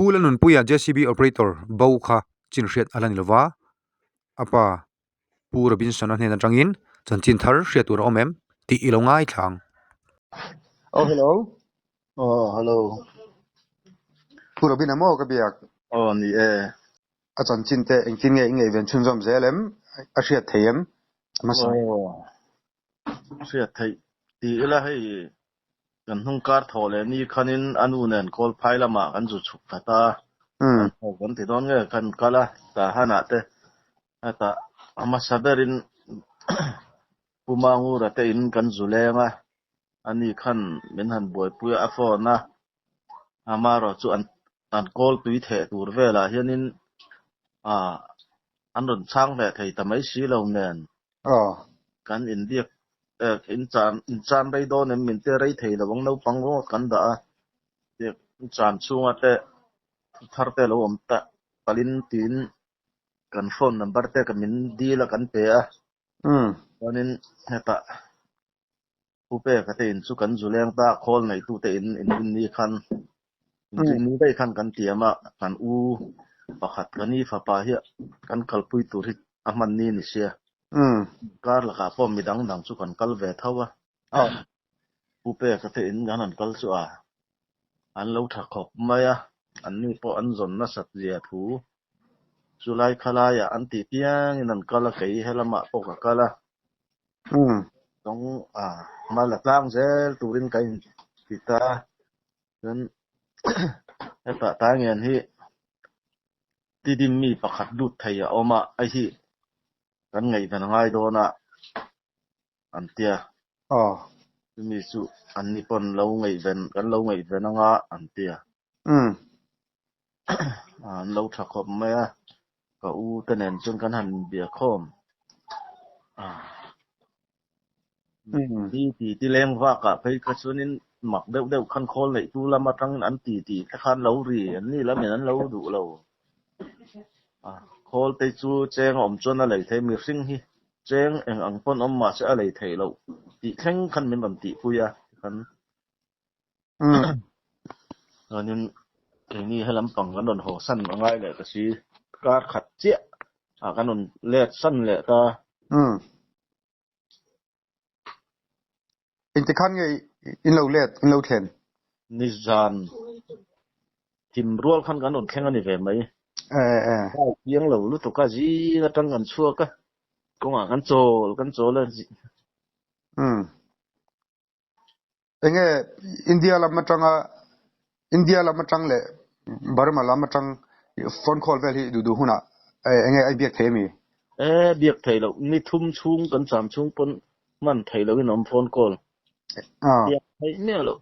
Pulan nun puya JCB operator bau kha chin hriat alani lova apa pu Robinson an hnen atangin chan chin thar hriat tur omem ti ilongai thlang. Oh, hello. Oh, hello. Pu Robin amo ka biak. Oh, ni A chan chin te engkin nge ven chun zom zelem a hriat theyem masa. Oh. Hriat thei ti ila hei kan hung kar thole ni khanin anu nen kol phai lama kan zu chuk ta kan ti don nge kan kala ta hana te ta ama saberin pumangu ra te in kan zulenga ani khan min han boy puya afona amaro chu an kol tui the tur vela hianin an ron chang ve thei tamai si lo nen kan india in chan dai do nem min te rei thei lo bang no pang lo kan da te chan chunga te thar te lo om ta palin tin kan phone number te kan min di la kan pe a kanin heta upe ka te in chu kan zuleng ta call nei tu te in ni khan in ni dai khan kan tiama kan u pakhat kani fa pa hi kan kalpui tur hi aman ni ni sia kar la ka pom midang dang chu kan kal ve thawa upe ka te in ganan kal chu a an lo tha khop maya an ni po an zon na sat zia thu chulai khala ya an ti piang in an kala kai helama po ka kala tong mala tlang zel turin kai kita dan eta ta ngen hi ti dim mi pakhat lut thai a oma ai hi kan ngai van ngai do na an tia mi su an ni pon lo ngai ven kan lo ngai ven nga an tia an lo tha khop maya ka u tenen chun kan han bia khom ti leng wa ka phei ka chunin mak deuh deuh khan khol nei tu lama tang an ti khan lo ri an ni lam an lo du lo khol te chu cheng om chon a lei thei mi hring hi cheng eng ang pon om ma cha a lei thei lo ti thleng khan min bam ti puya khan anin ni helam pang kan don ho san ngai le ka si kar khat chia kan don let san le ta In te khan nge in lo let in lo thlen ni zan tim rual khan kan don thleng ani ve mai yang lo lu to ka ji na tang kan chua ka kong kan chol la ji enge India la matang le Burma la matang phone call vel hi du huna enge ai biak themi biak thei lo ni thum chung kan cham chung pon man thei lo in om phone call biak thei ne lo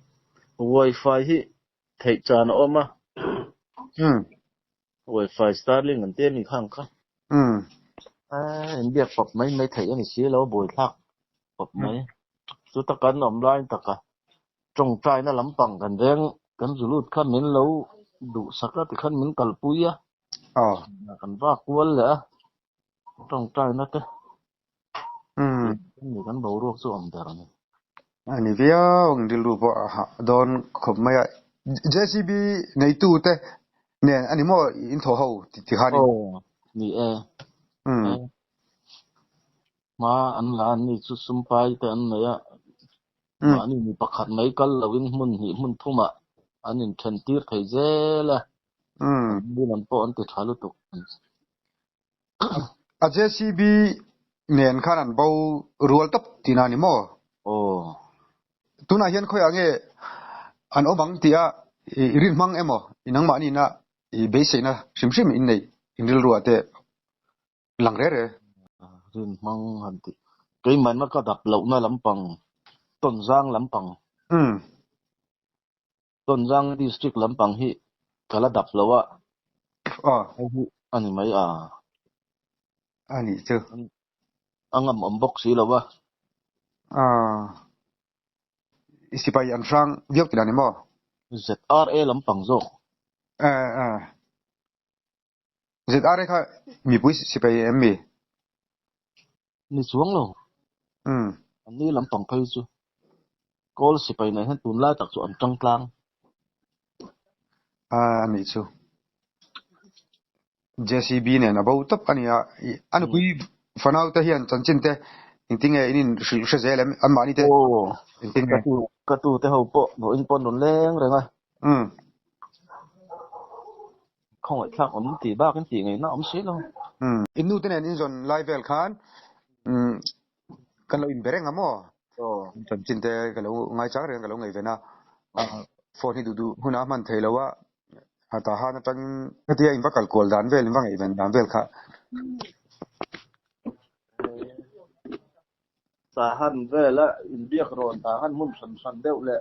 wifi hi thei chan oma wifi Starlink an te ni khang kha in biak pop mai thei ani si lo boi thak pop mai chu ta kan online ta ka trong trai na lampang kan reng kan zulut khan min lo du saka ti khan min kalpuya kan va kwal la trong trai na te ni kan bo ruok chu om dar ni ani via ong dilu bo don khop maya JCB nei tu te ne ani mo in tho ho ti khan ni ma an la ni chu sumpai te an ya ma ni mi pakhat mai kal lawin mun thuma anin then tir thei zela ni lam po an ti thalu tuk a JCB nen khan an bo rual top tinani mo tuna hian khoi ange an obang tia irin mang emo inang ma ni na I base na shim in nei indil ruate langre rin mang han ti kai man ma ka dap lo na lampang Tonjang lampang Tonjang district lampang hi kala dap lawa ani mai ani chu angam ombok si lawa isipai an rang viok tinani mo ZRA lampang zo ZRA kha mi pui sipai emmi ni chuang lo ani lampang phai chu kol sipai nei han tun la tak chu an tang tlang ani chu JCB เนี่ยนะบ่ตับอันนี้อันปุยฟันเอาแต่เฮียนจันจินเตจริงๆอินสิเซเลมอันมานี่เต โอ้ จริงๆ กระตูแต่เขาโปะบ่อินปนหนุนแรงเลยไง không phải khác ấm tỷ ba cái tỷ này nó ấm xí luôn inu tenen in zon live khan kan lo in bereng amo chan chinte kalo ngai chang reng kalo ngai vena phone hi du huna man theilawa ata ha na tang katia in bakal kol dan vel in bangai ven dan vel kha ta han về là in biếc rồi ta han muốn sẵn sẵn đều lệ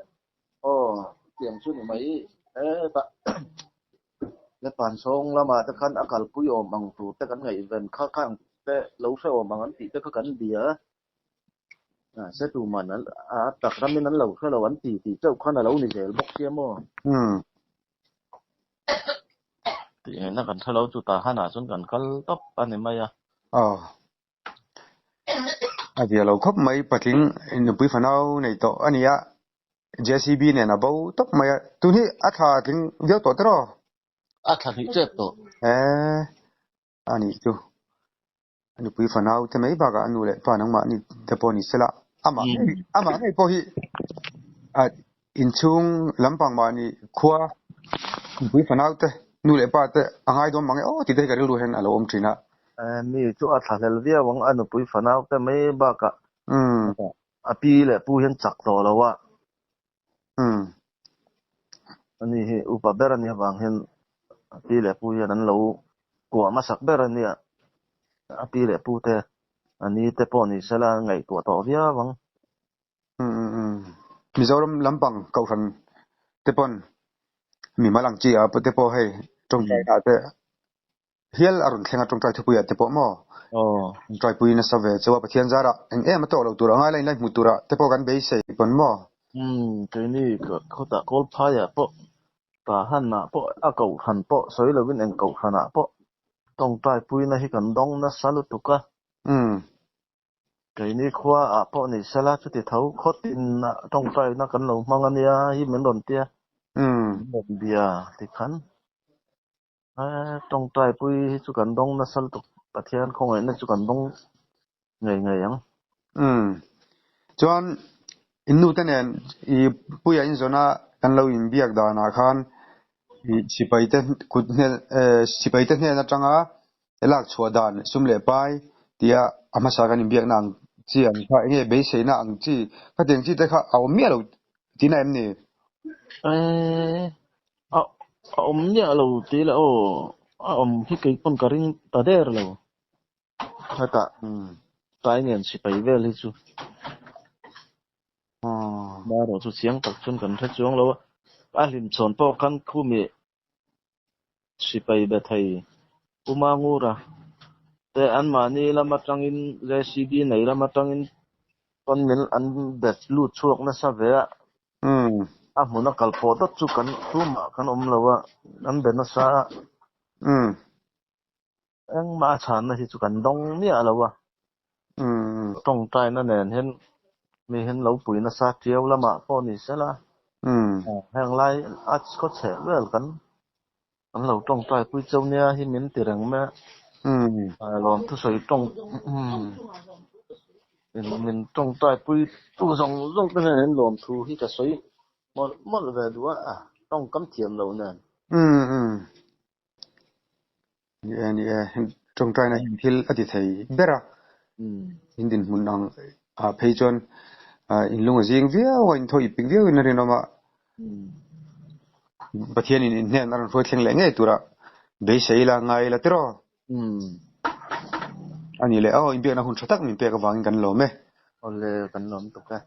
tiền chút này mấy ta cái bàn sông là mà ta khăn akal puy bằng tụ ta kan ngai ven khá khang ta lâu sau bằng anh tỷ ta kan bia sẽ tụ mà nó tập ra mình nó lâu sau lâu anh tỷ châu khăn là lâu này dễ bóc xiêm mà tỷ này nó cần sau lâu tụ ta han xuống cần khăn tóc anh này mày dia lo khop mai pating in pui fanau nei to ania JCB ne na bo tok mai tu ni atha ting vio to tro atha ni chep to ani tu ani pui fanau te mai ba ga anu le pa nang ma ni te po ni sela ama nei po hi in chung lampang ma ni khwa pui fanau te nu le pa te angai dom mang ti te ga ru hen alo om trina mi chu atha le via wang anu pui fanau te mai ba ka api le pu hian chak to lo wa ani hi upa berani wang hian api le pu hian an lo kwa ma sak berani api le pu te ani te po ni sala ngai to to via wang Mizoram lampang kau san te pon mi malang chi a te po hei trong tai da te hial arun thenga trong tai thupu ya te po mo trai pui na save chewa pathian zara eng em to lo tura ngai lai mutura te po gan be sei pon mo cái này có ta có phai à po ta han na po a cầu han po soi lo win en cầu han na po tong tai pui na hi kan dong na salu tuka cái này khoa à po ni sala chu ti thau khot in na tong tai na kan lo mangania hi men don tia don bia ti khan tong tai pui chu kan dong na sal tuk pathian không ai na chu kan dong ngai ngai yang chuan innu tenen I puya in zona kan lo in biak da na khan I sipai te na tanga elak chhuwa dan sumle pai tia ama sa kan in biak nang chi an kha nge be sei na ang chi ka teng chi te kha aw mi lo ti na em ni nya lo ti la hi kai pon karing ta der lo ta tai ngen sipai vel hi chu mà rồi chú xiang tập trung cần thất xuống lâu lim chọn po kan khu mi si pai be thai uma ngu ra te an ma ni lama tangin JCB nei lama tangin kon mil an bet lu chuak na sa ve a huna kal po to chu kan thu ma kan lawa an be na sa ang ma chan na hi chu kan dong ni alawa tong tai na nen hen mi hen lo pui na sa tiaw lama po ni sala hang lai at có thể wel kan an lo tong tai pui chau nia hi min ti rang ma lom thu soi tong min tong tai pui tu song zong ta nen lom thu hi ka soi mo ve dua tong kam thiam lo na ni trong tai na hin thil ati thei bera hindin mun ang peijon in lunga jing via wain thoi ping via in rin ma pathian in nen aran foi thleng le nge tura be seila ngai la tro ani le in be na hun thatak min pe ka wangin kan lo me ole kan lom to ka